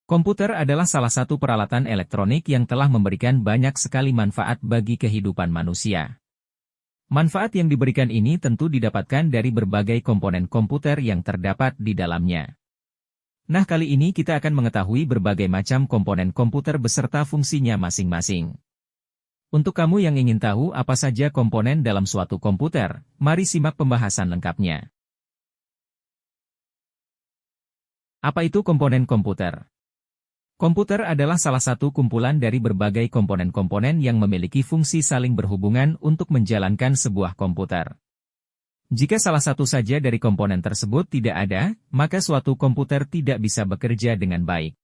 Komputer adalah salah satu peralatan elektronik yang telah memberikan banyak sekali manfaat bagi kehidupan manusia. Manfaat yang diberikan ini tentu didapatkan dari berbagai komponen komputer yang terdapat di dalamnya. Nah, kali ini kita akan mengetahui berbagai macam komponen komputer beserta fungsinya masing-masing. Untuk kamu yang ingin tahu apa saja komponen dalam suatu komputer, mari simak pembahasan lengkapnya. Apa itu komponen komputer? Komputer adalah salah satu kumpulan dari berbagai komponen-komponen yang memiliki fungsi saling berhubungan untuk menjalankan sebuah komputer. Jika salah satu saja dari komponen tersebut tidak ada, maka suatu komputer tidak bisa bekerja dengan baik.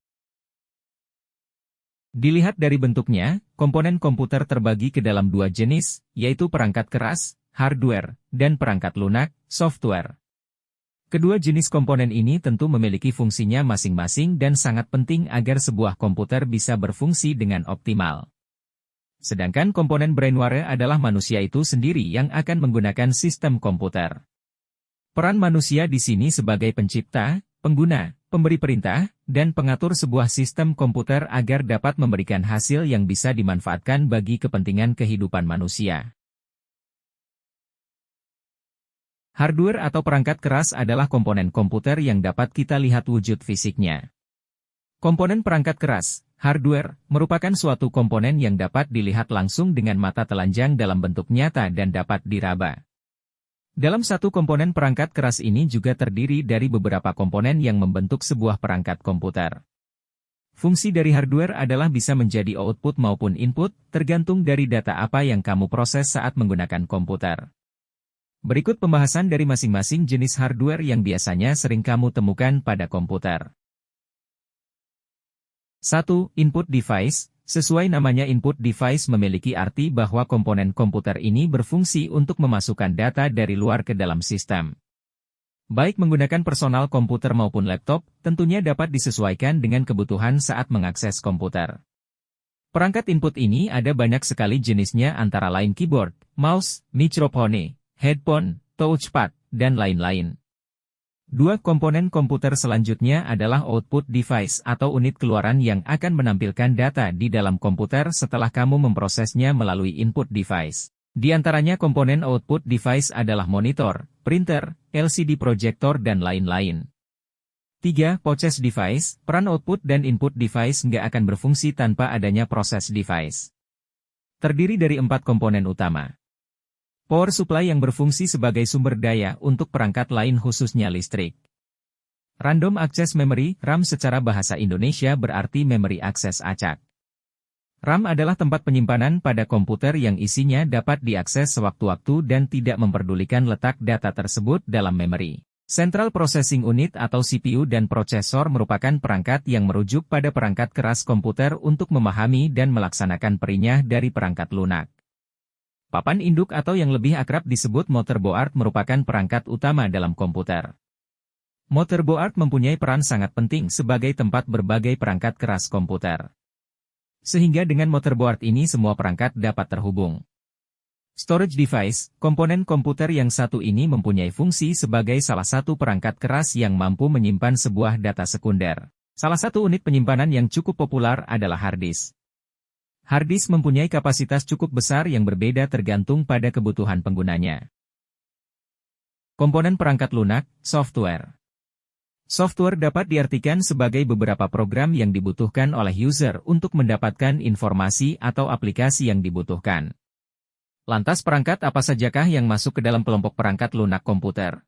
Dilihat dari bentuknya, komponen komputer terbagi ke dalam dua jenis, yaitu perangkat keras, hardware, dan perangkat lunak, software. Kedua jenis komponen ini tentu memiliki fungsinya masing-masing dan sangat penting agar sebuah komputer bisa berfungsi dengan optimal. Sedangkan komponen brainware adalah manusia itu sendiri yang akan menggunakan sistem komputer. Peran manusia di sini sebagai pencipta, pengguna, pemberi perintah, dan pengatur sebuah sistem komputer agar dapat memberikan hasil yang bisa dimanfaatkan bagi kepentingan kehidupan manusia. Hardware atau perangkat keras adalah komponen komputer yang dapat kita lihat wujud fisiknya. Komponen perangkat keras, hardware, merupakan suatu komponen yang dapat dilihat langsung dengan mata telanjang dalam bentuk nyata dan dapat diraba. Dalam satu komponen perangkat keras ini juga terdiri dari beberapa komponen yang membentuk sebuah perangkat komputer. Fungsi dari hardware adalah bisa menjadi output maupun input, tergantung dari data apa yang kamu proses saat menggunakan komputer. Berikut pembahasan dari masing-masing jenis hardware yang biasanya sering kamu temukan pada komputer. 1. Input device. Sesuai namanya input device memiliki arti bahwa komponen komputer ini berfungsi untuk memasukkan data dari luar ke dalam sistem. Baik menggunakan personal komputer maupun laptop, tentunya dapat disesuaikan dengan kebutuhan saat mengakses komputer. Perangkat input ini ada banyak sekali jenisnya antara lain keyboard, mouse, microphone, headphone, touchpad, dan lain-lain. Dua komponen komputer selanjutnya adalah output device atau unit keluaran yang akan menampilkan data di dalam komputer setelah kamu memprosesnya melalui input device. Di antaranya komponen output device adalah monitor, printer, LCD projector, dan lain-lain. 3. Process device. Peran output dan input device nggak akan berfungsi tanpa adanya process device. Terdiri dari 4 komponen utama. Power supply yang berfungsi sebagai sumber daya untuk perangkat lain khususnya listrik. Random access memory, RAM secara bahasa Indonesia berarti memori akses acak. RAM adalah tempat penyimpanan pada komputer yang isinya dapat diakses sewaktu-waktu dan tidak memperdulikan letak data tersebut dalam memori. Central Processing Unit atau CPU dan prosesor merupakan perangkat yang merujuk pada perangkat keras komputer untuk memahami dan melaksanakan perintah dari perangkat lunak. Papan induk atau yang lebih akrab disebut motherboard merupakan perangkat utama dalam komputer. Motherboard mempunyai peran sangat penting sebagai tempat berbagai perangkat keras komputer. Sehingga dengan motherboard ini semua perangkat dapat terhubung. Storage device, komponen komputer yang satu ini mempunyai fungsi sebagai salah satu perangkat keras yang mampu menyimpan sebuah data sekunder. Salah satu unit penyimpanan yang cukup populer adalah hard disk. Hard disk mempunyai kapasitas cukup besar yang berbeda tergantung pada kebutuhan penggunanya. Komponen perangkat lunak, software. Software dapat diartikan sebagai beberapa program yang dibutuhkan oleh user untuk mendapatkan informasi atau aplikasi yang dibutuhkan. Lantas perangkat apa sajakah yang masuk ke dalam kelompok perangkat lunak komputer?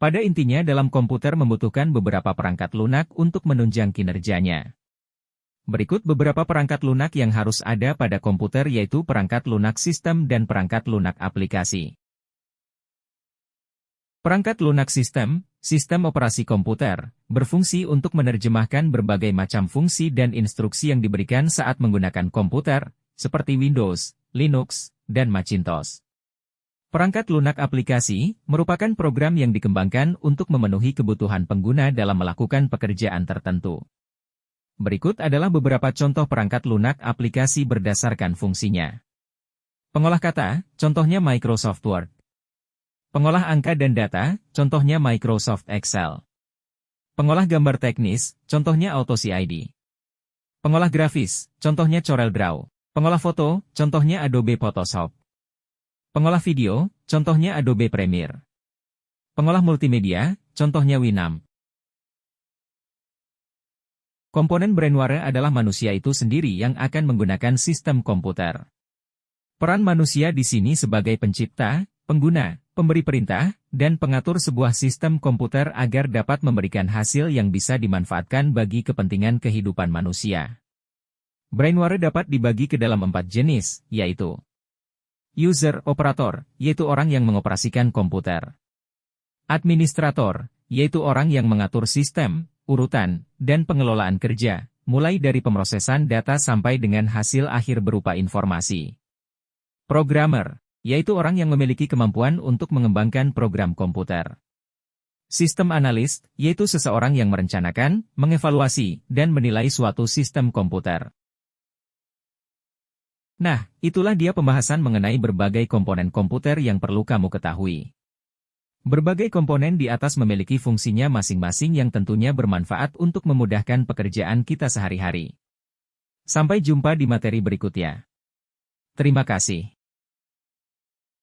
Pada intinya dalam komputer membutuhkan beberapa perangkat lunak untuk menunjang kinerjanya. Berikut beberapa perangkat lunak yang harus ada pada komputer yaitu perangkat lunak sistem dan perangkat lunak aplikasi. Perangkat lunak sistem, sistem operasi komputer, berfungsi untuk menerjemahkan berbagai macam fungsi dan instruksi yang diberikan saat menggunakan komputer, seperti Windows, Linux, dan Macintosh. Perangkat lunak aplikasi, merupakan program yang dikembangkan untuk memenuhi kebutuhan pengguna dalam melakukan pekerjaan tertentu. Berikut adalah beberapa contoh perangkat lunak aplikasi berdasarkan fungsinya. Pengolah kata, contohnya Microsoft Word. Pengolah angka dan data, contohnya Microsoft Excel. Pengolah gambar teknis, contohnya AutoCAD. Pengolah grafis, contohnya CorelDRAW. Pengolah foto, contohnya Adobe Photoshop. Pengolah video, contohnya Adobe Premiere. Pengolah multimedia, contohnya Winamp. Komponen Brainware adalah manusia itu sendiri yang akan menggunakan sistem komputer. Peran manusia di sini sebagai pencipta, pengguna, pemberi perintah, dan pengatur sebuah sistem komputer agar dapat memberikan hasil yang bisa dimanfaatkan bagi kepentingan kehidupan manusia. Brainware dapat dibagi ke dalam 4 jenis, yaitu user operator, yaitu orang yang mengoperasikan komputer. Administrator, yaitu orang yang mengatur sistem, urutan, dan pengelolaan kerja, mulai dari pemrosesan data sampai dengan hasil akhir berupa informasi. Programmer, yaitu orang yang memiliki kemampuan untuk mengembangkan program komputer. Sistem analis, yaitu seseorang yang merencanakan, mengevaluasi, dan menilai suatu sistem komputer. Nah, itulah dia pembahasan mengenai berbagai komponen komputer yang perlu kamu ketahui. Berbagai komponen di atas memiliki fungsinya masing-masing yang tentunya bermanfaat untuk memudahkan pekerjaan kita sehari-hari. Sampai jumpa di materi berikutnya. Terima kasih.